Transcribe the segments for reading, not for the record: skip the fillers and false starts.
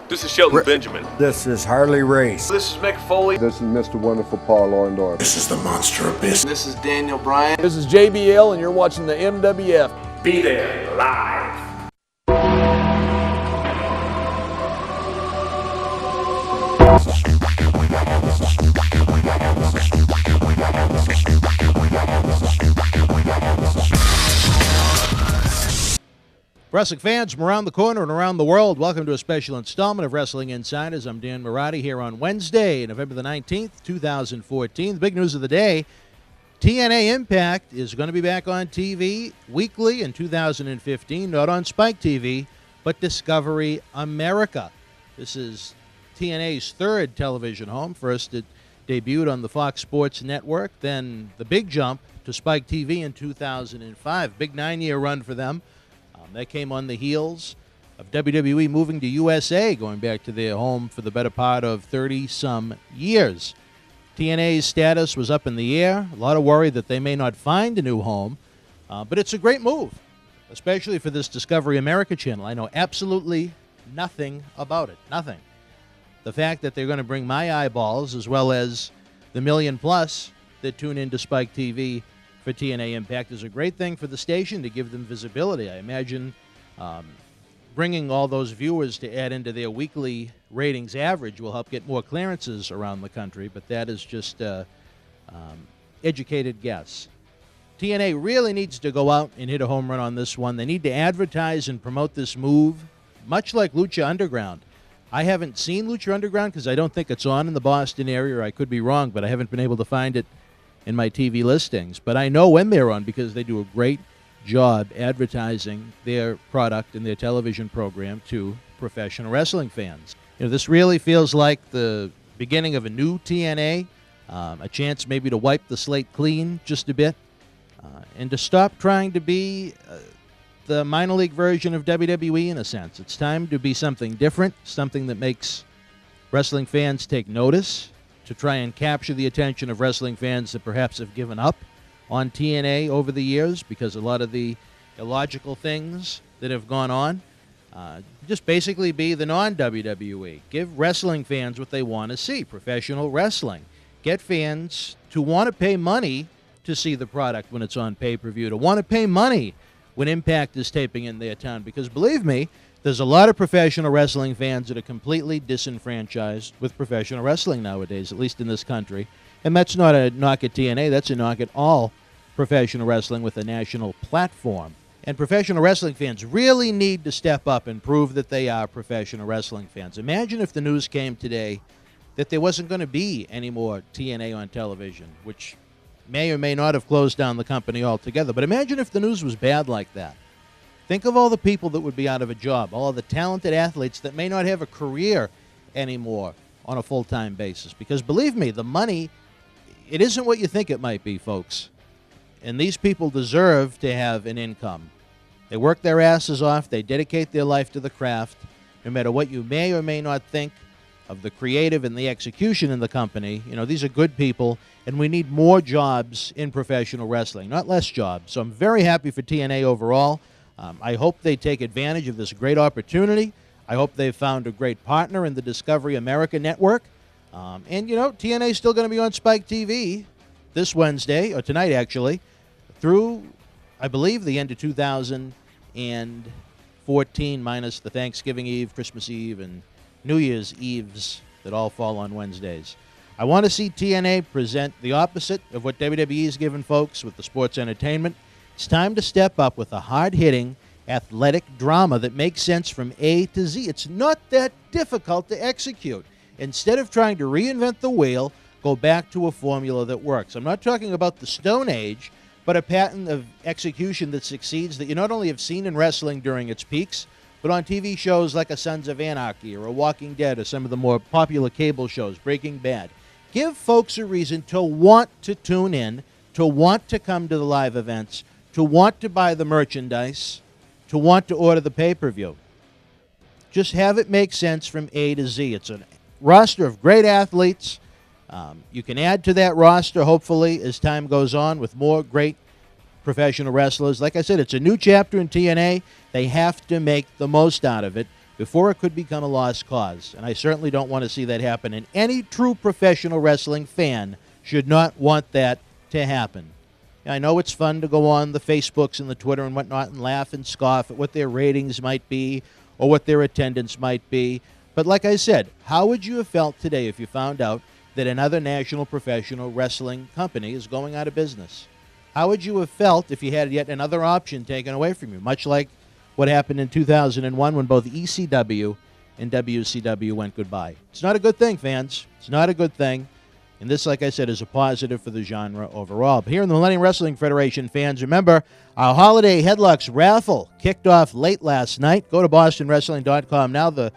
This is Shelton Benjamin. This is Harley Race. This is Mick Foley. This is Mr. Wonderful Paul Orndorff. This is the Monster Abyss. This is Daniel Bryan. This is JBL, and you're watching the MWF. Be there live. Wrestling fans from around the corner and around the world, welcome to a special installment of Wrestling Insiders. I'm Dan Marotti here on Wednesday, November the 19th, 2014. The big news of the day, TNA Impact is going to be back on TV weekly in 2015, not on Spike TV, but Discovery America. This is TNA's third television home. First, it debuted on the Fox Sports Network, then the big jump to Spike TV in 2005. Big 9-year run for them. That came on the heels of WWE moving to USA, going back to their home for the better part of 30-some years. TNA's status was up in the air. A lot of worry that they may not find a new home. But it's a great move, especially for this Discovery America channel. I know absolutely nothing about it. Nothing. The fact that they're going to bring my eyeballs, as well as the million-plus that tune into Spike TV for TNA Impact, is a great thing for the station to give them visibility. I imagine bringing all those viewers to add into their weekly ratings average will help get more clearances around the country, but that is just educated guess. TNA really needs to go out and hit a home run on this one. They need to advertise and promote this move, much like Lucha Underground. I haven't seen Lucha Underground because I don't think it's on in the Boston area, or I could be wrong, but I haven't been able to find it in my TV listings. But I know when they're on because they do a great job advertising their product and their television program to professional wrestling fans. You know, this really feels like the beginning of a new TNA, a chance maybe to wipe the slate clean just a bit, and to stop trying to be the minor league version of WWE in a sense. It's time to be something different, something that makes wrestling fans take notice, to try and capture the attention of wrestling fans that perhaps have given up on TNA over the years because a lot of the illogical things that have gone on. Just basically be the non-WWE. Give wrestling fans what they want to see, professional wrestling. Get fans to want to pay money to see the product when it's on pay-per-view, to want to pay money when Impact is taping in their town, because believe me, there's a lot of professional wrestling fans that are completely disenfranchised with professional wrestling nowadays, at least in this country. And that's not a knock at TNA, that's a knock at all professional wrestling with a national platform. And professional wrestling fans really need to step up and prove that they are professional wrestling fans. Imagine if the news came today that there wasn't going to be any more TNA on television, which may or may not have closed down the company altogether. But imagine if the news was bad like that. Think of all the people that would be out of a job, all the talented athletes that may not have a career anymore on a full-time basis. Because believe me, the money, it isn't what you think it might be, folks. And these people deserve to have an income. They work their asses off. They dedicate their life to the craft. No matter what you may or may not think of the creative and the execution in the company, you know, these are good people, and we need more jobs in professional wrestling, not less jobs. So I'm very happy for TNA overall. I hope they take advantage of this great opportunity. I hope they've found a great partner in the Discovery America network. And, you know, TNA is still going to be on Spike TV this Wednesday, or tonight actually, through, I believe, the end of 2014, minus the Thanksgiving Eve, Christmas Eve, and New Year's Eves that all fall on Wednesdays. I want to see TNA present the opposite of what WWE has given folks with the sports entertainment. It's time to step up with a hard-hitting, athletic drama that makes sense from A to Z. It's not that difficult to execute. Instead of trying to reinvent the wheel, go back to a formula that works. I'm not talking about the Stone Age, but a pattern of execution that succeeds that you not only have seen in wrestling during its peaks, but on TV shows like a Sons of Anarchy or a Walking Dead or some of the more popular cable shows, Breaking Bad. Give folks a reason to want to tune in, to want to come to the live events, to want to buy the merchandise, to want to order the pay-per-view. Just have it make sense from A to Z. It's a roster of great athletes. You can add to that roster, hopefully, as time goes on with more great professional wrestlers. Like I said, it's a new chapter in TNA. They have to make the most out of it. before it could become a lost cause. And I certainly don't want to see that happen. And any true professional wrestling fan should not want that to happen. I know it's fun to go on the Facebooks and the Twitter and whatnot and laugh and scoff at what their ratings might be or what their attendance might be. But like I said, how would you have felt today if you found out that another national professional wrestling company is going out of business? How would you have felt if you had yet another option taken away from you, much like what happened in 2001 when both ECW and WCW went goodbye? It's not a good thing, fans. It's not a good thing. And this, like I said, is a positive for the genre overall. But here in the Millennium Wrestling Federation, fans, remember, our holiday Headlocks raffle kicked off late last night. Go to bostonwrestling.com now. The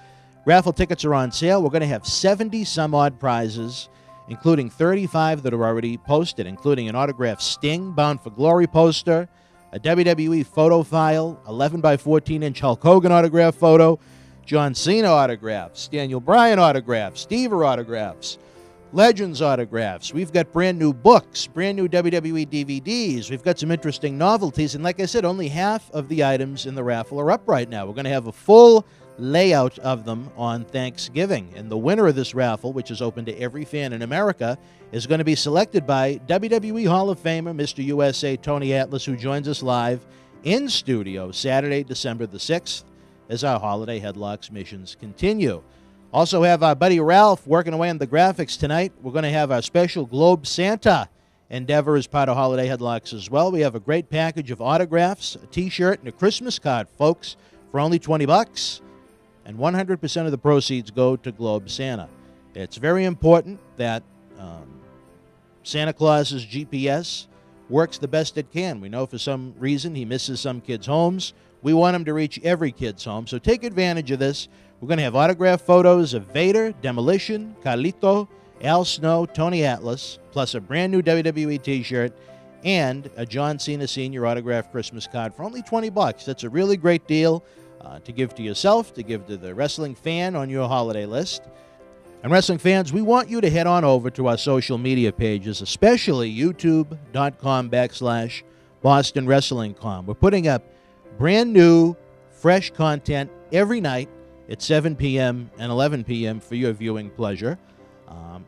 raffle tickets are on sale. We're going to have 70-some-odd prizes, including 35 that are already posted, including an autographed Sting Bound for Glory poster, a WWE photo file, 11 by 14-inch Hulk Hogan autograph photo, John Cena autographs, Daniel Bryan autographs, Stever autographs, Legends autographs. We've got brand new books, brand new WWE DVDs. We've got some interesting novelties. And like I said, only half of the items in the raffle are up right now. We're going to have a full layout of them on Thanksgiving. And the winner of this raffle, which is open to every fan in America, is going to be selected by WWE Hall of Famer, Mr. USA Tony Atlas, who joins us live in studio Saturday, December the 6th, as our holiday Headlocks missions continue. Also have our buddy Ralph working away on the graphics tonight. We're going to have our special Globe Santa endeavor as part of Holiday Headlocks as well. We have a great package of autographs, a T-shirt, and a Christmas card, folks, for only $20. And 100% of the proceeds go to Globe Santa. It's very important that Santa Claus's GPS works the best it can. We know for some reason he misses some kids' homes. We want him to reach every kid's home, so take advantage of this. We're going to have autographed photos of Vader, Demolition, Carlito, Al Snow, Tony Atlas, plus a brand new WWE T-shirt and a John Cena Sr. autographed Christmas card for only $20. That's a really great deal to give to yourself, to give to the wrestling fan on your holiday list. And wrestling fans, we want you to head on over to our social media pages, especially youtube.com/BostonWrestlingCom. We're putting up brand new, fresh content every night at 7 p.m. and 11 p.m. for your viewing pleasure.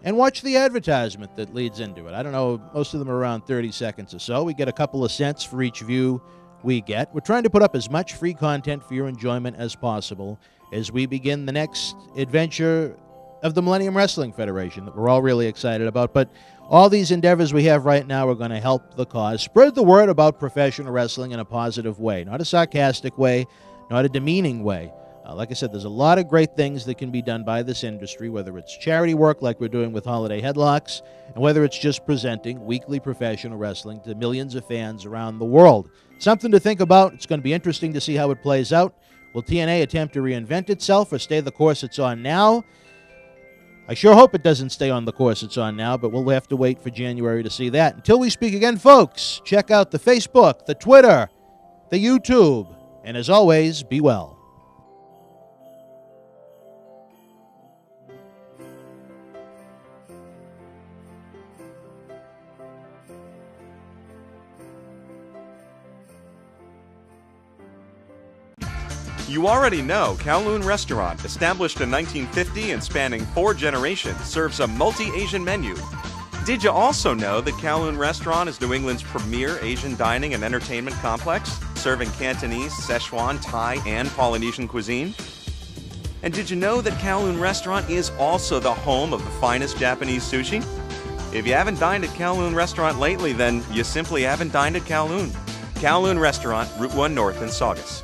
And watch the advertisement that leads into it. I don't know, most of them are around 30 seconds or so. We get a couple of cents for each view we get. We're trying to put up as much free content for your enjoyment as possible as we begin the next adventure of the Millennium Wrestling Federation that we're all really excited about. But all these endeavors we have right now are going to help the cause. Spread the word about professional wrestling in a positive way, not a sarcastic way, not a demeaning way. Like I said, there's a lot of great things that can be done by this industry, whether it's charity work like we're doing with Holiday Headlocks, and whether it's just presenting weekly professional wrestling to millions of fans around the world. Something to think about. It's going to be interesting to see how it plays out. Will TNA attempt to reinvent itself or stay the course it's on now? I sure hope it doesn't stay on the course it's on now, but we'll have to wait for January to see that. Until we speak again, folks, check out the Facebook, the Twitter, the YouTube, and as always, be well. You already know Kowloon Restaurant, established in 1950 and spanning 4 generations, serves a multi-Asian menu. Did you also know that Kowloon Restaurant is New England's premier Asian dining and entertainment complex, serving Cantonese, Szechuan, Thai, and Polynesian cuisine? And did you know that Kowloon Restaurant is also the home of the finest Japanese sushi? If you haven't dined at Kowloon Restaurant lately, then you simply haven't dined at Kowloon. Kowloon Restaurant, Route 1 North in Saugus.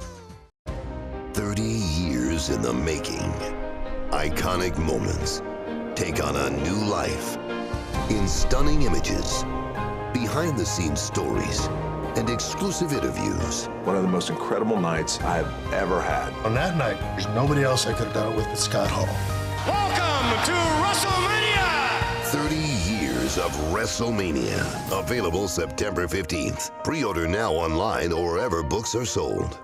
30 years in the making. Iconic moments take on a new life in stunning images, behind-the-scenes stories, and exclusive interviews. One of the most incredible nights I've ever had. On that night, there's nobody else I could have done it with but Scott Hall. Welcome to WrestleMania! 30 years of WrestleMania. Available September 15th. Pre-order now online or wherever books are sold.